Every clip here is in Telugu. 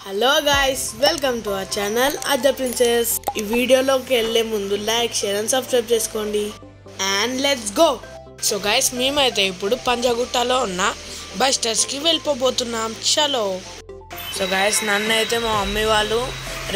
Hello guys, welcome to our channel Adda princess. ఈ వీడియోలోకి వెళ్ళే ముందు లైక్, షేర్ అండ్ సబ్స్క్రైబ్ చేసుకోండి. And let's go. So guys, మేమైతే ఇప్పుడు పంజాగుట్టలో ఉన్న బస్టర్స్కి వెళ్ళిపోబోతున్నాం. చలో. సో గైస్, నన్ను అయితే మా మమ్మీ వాళ్ళు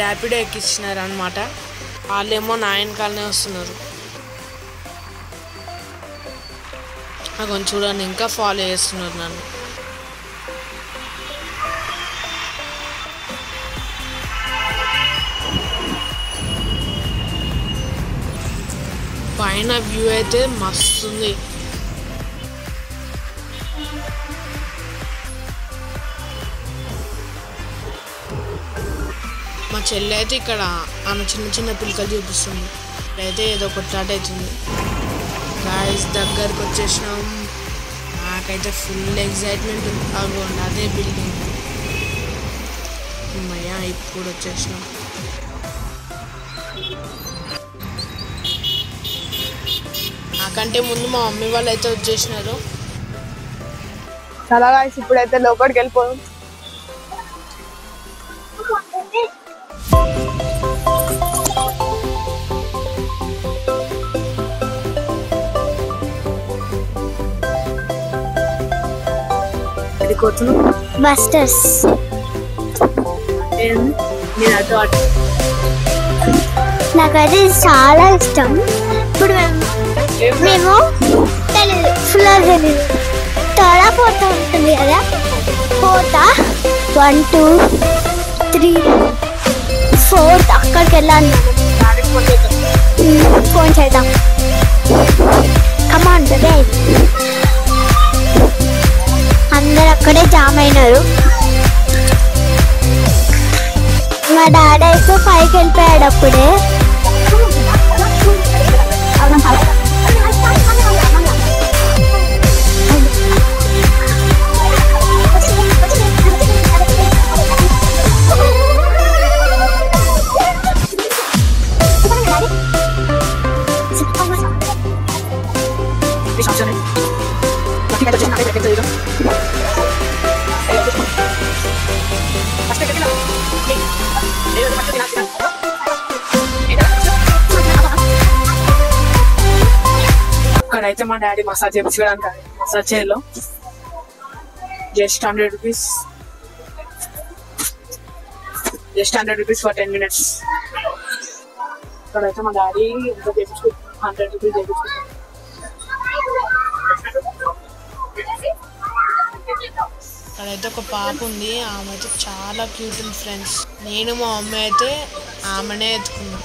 ర్యాపిడో ఎక్కించినారు అనమాట. వాళ్ళేమో నా వెనకాలనే వస్తున్నారు. కొంచెం చూడండి, ఇంకా ఫాలో చేస్తున్నారు నన్ను. పైన వ్యూ అయితే మస్తుంది. మా చెల్లి అయితే ఇక్కడ ఆమె చిన్న చిన్న పిల్లకలు చూపిస్తుంది. అయితే ఏదో కొట్లాట అవుతుంది. గాయస్, దగ్గరకు వచ్చేసినాం. నాకైతే ఫుల్ ఎగ్జైట్మెంట్ ఉంది. అవ్వండి, అదే బిల్డింగ్. అమ్మయ్యా, ఇప్పుడు వచ్చేసినాం. నాకంటే ముందు మా మమ్మీ వాళ్ళు అయితే వచ్చేసినారు. చాలా గాయస్, ఇప్పుడైతే లోపలికి వెళ్ళిపోయాం. బస్టర్స్ నాకైతే చాలా ఇష్టం. ఇప్పుడు మేము తెలీదు, ఫుల్ తెలీదు. త్వరగా పోతా ఉంటుంది కదా, పోతా 1 2 3 4 అక్కడికి వెళ్ళాలి. ఫోన్ చేద్దాం. Come on baby. అందరు అక్కడే జామ్ అయినారు. మా డాడీ అయితే పైకి వెళ్ళిపోయాడు అప్పుడే. అక్కడైతే మా డాడీ మసాజ్ చేయించడానికి మసాజ్ చేయలో just 100 rupees. Just 100 rupees for 10 minutes. అక్కడైతే మా డాడీ ఎంత చేయించుకుంటాం, 100 రూపీస్ చేయించుకుంటాం. అక్కడైతే ఒక పాప ఉంది. ఆమె అయితే చాలా క్యూట్ ఉంది ఫ్రెండ్స్. నేను మా మమ్మీ అయితే ఆమెనే ఎత్తుకున్నాం.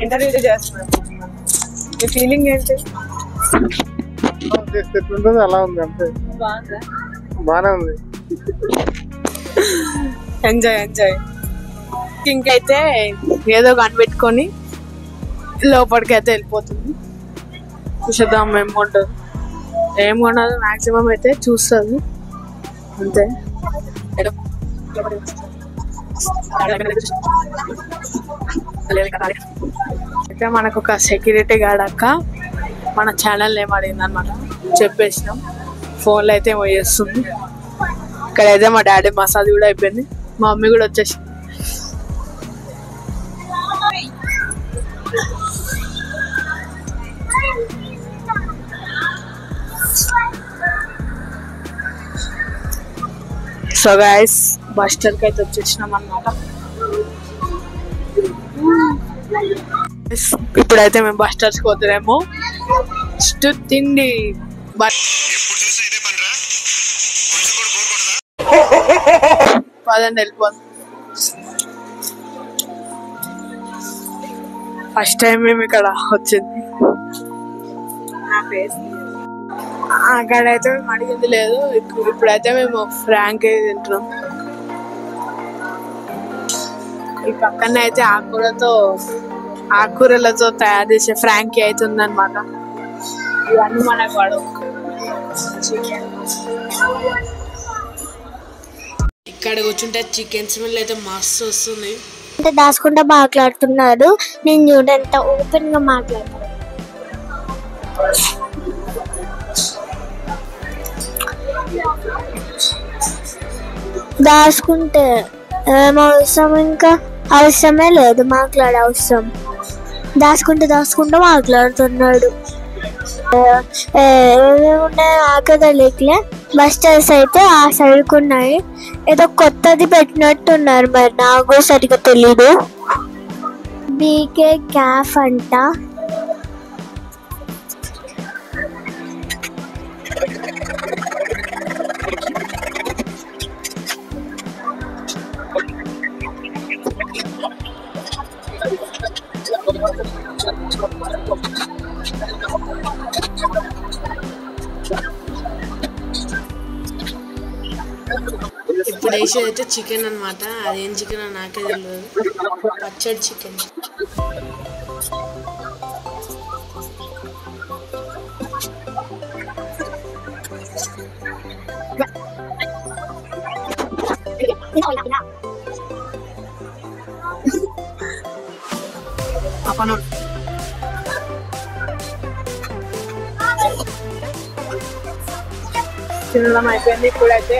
ఇంటర్వ్యూ చేస్తున్నాను. మీ ఫీలింగ్ ఏంటి? ఎట్లుంటుంది అలా ఉంది, అంతే. బాగానే ఉంది. ఎంజాయ్. ఇంకైతే ఏదో కనిపెట్టుకొని లోపలికి అయితే వెళ్ళిపోతుంది. చూసేద్దాం ఏం కొంటుంది. ఏం కొనదు, మ్యాక్సిమం అయితే చూస్తుంది అంతే. అయితే మనకు ఒక సెక్యూరిటీ గార్డ్ అక్క మన ఛానల్ ఏం అడిగింది అనమాట. చెప్పేసినాం. ఫోన్లో అయితే ఏమో చేస్తుంది. ఇక్కడైతే మా డాడీ మసాజ్ కూడా అయిపోయింది. మా మమ్మీ కూడా వచ్చేసింది. సో గైస్, బస్టర్కి అయితే వచ్చేసినాం అన్నమాట. ఇప్పుడైతే మేము బస్టర్స్కి పోతున్నామో తిండి. పదండి, వెళ్ళిపోతాం. ఫస్ట్ టైం మేము ఇక్కడ వచ్చింది. అక్కడైతే మేము అడిగింది లేదు. ఇప్పుడైతే మేము ఫ్రాంక్ తింటున్నాం. ఈ పక్కన అయితే ఆకుకూరలతో తయారు చేసే ఫ్రాంకీ అయితే ఉందన్నమాట. ఇవన్నీ మనకు వాడు. ఇక్కడ కూర్చుంటే చికెన్ స్మెల్ అయితే మస్తు వస్తుంది. అంటే దాచుకుంటా మాట్లాడుతున్నాడు, నేను చూడంత ఓపెన్ గా మాట్లాడుతాను. దాచుకుంటే ఏమవసరం, ఇంకా అవసరమే లేదు మాట్లాడే అవసరం. దాచుకుంటూ మాట్లాడుతున్నాడు. ఏమేమున్నాయి ఆకదలికలే, బస్టర్స్ అయితే ఆ సైడ్కి ఉన్నాయి. ఏదో కొత్తది పెట్టినట్టున్నారు, మరి నాకు సరిగ్గా తెలీదు. బీకే క్యాఫ్ అంట. ఇప్పుడు వేసేది అయితే చికెన్ అనమాట. అదేం చికెన్ అని నాకే తెలియదు. పచ్చడి చికెన్. తినడం అయిపోయింది. ఇప్పుడైతే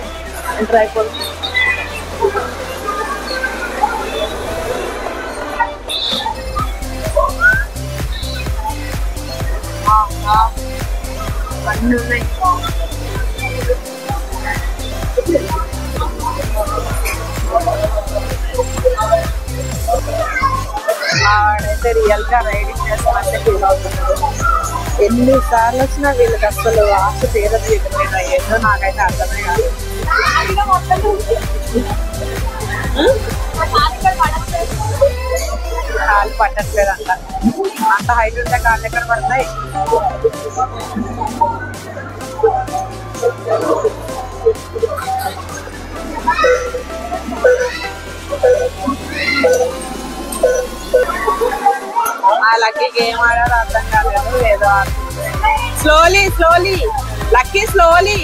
ఎంటర్ అయిపోయింది. అన్నీ ఉన్నాయి. ఆడైతే రియల్ గా రైడింగ్ చేస్తామంటే ఫీల్ అవుతున్నాడు. ఎన్నిసార్లు వచ్చినా వీళ్ళకి అసలు ఆశ తీరదు. ఏందో నాకైతే అర్థమే కాదు. కాలు పట్టట్లేదు అంట. అంత హైట్ ఉంటే కాళ్ళు ఎక్కడ పడతాయి? ఆ లక్కీ గేమ్ ఆడారు అర్థం కాలేదు. ఏదో ఆడుతుంది. Slowly lucky slowly.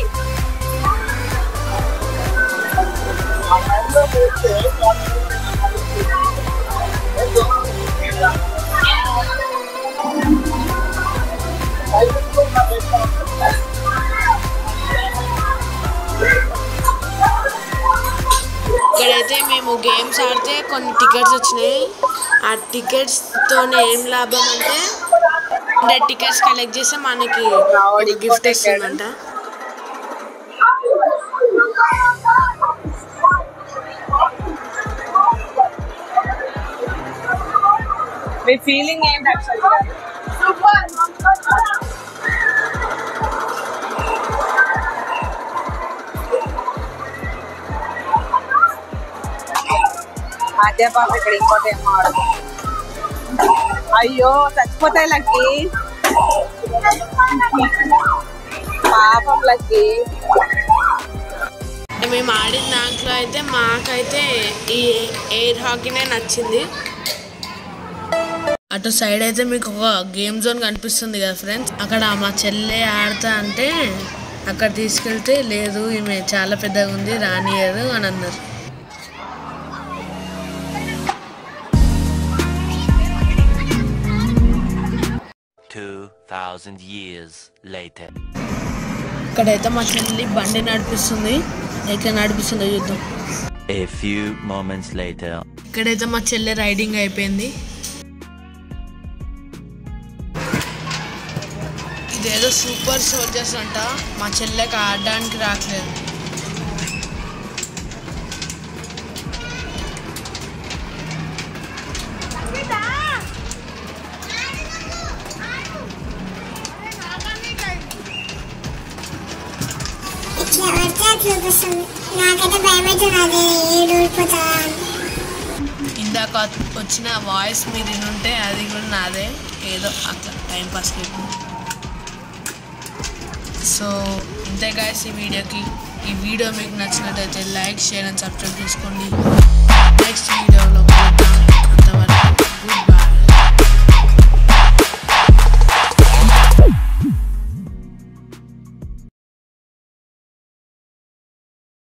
ఇక్కడైతే మేము గేమ్స్ ఆడితే కొన్ని టికెట్స్ వచ్చినాయి. ఆ టికెట్స్తో ఏం లాభం అంటే 100 టికెట్స్ కలెక్ట్ చేస్తే మనకి గిఫ్ట్ వస్తుందంట. మీ ఫీలింగ్ ఏంటి? అదే పాప ఇక్కడ ఇంకోటి ఏమో ఆడదు. అయ్యో చచ్చిపోతాయి లక్కీ. పాపం లక్కీ. మేము ఆడిన దాంట్లో అయితే మాకైతే ఈ ఎయిర్ హాకీనే నచ్చింది. అటు సైడ్ అయితే మీకు ఒక గేమ్ జోన్ కనిపిస్తుంది కదా ఫ్రెండ్స్. అక్కడ మా చెల్లె ఆడతా అంటే అక్కడ తీసుకెళ్తే లేదు ఈమె చాలా పెద్దగా ఉంది రానియదు అని అన్నారు. ఇక్కడైతే మా చెల్లి బండి నడిపిస్తుంది. ఎట్లా నడిపిస్తుందో చూద్దాం. A few moments later. ఇక్కడైతే మా చెల్లె రైడింగ్ అయిపోయింది. ఇదేదో సూపర్ సోల్జర్స్ అంట. మా చెల్లెకి ఆడడానికి రావట్లేదు. ఇందాక వచ్చిన వాయిస్ మీరు వినుంటే అది కూడా నాదే. ఏదో అట్లా టైంపాస్ లేకుండా. సో ఇంతే గైస్ ఈ వీడియో మీకు నచ్చినట్టయితే లైక్, షేర్ అండ్ సబ్స్క్రైబ్ చేసుకోండి. నెక్స్ట్ వీడియోలో అంతవరకు గుడ్ బై.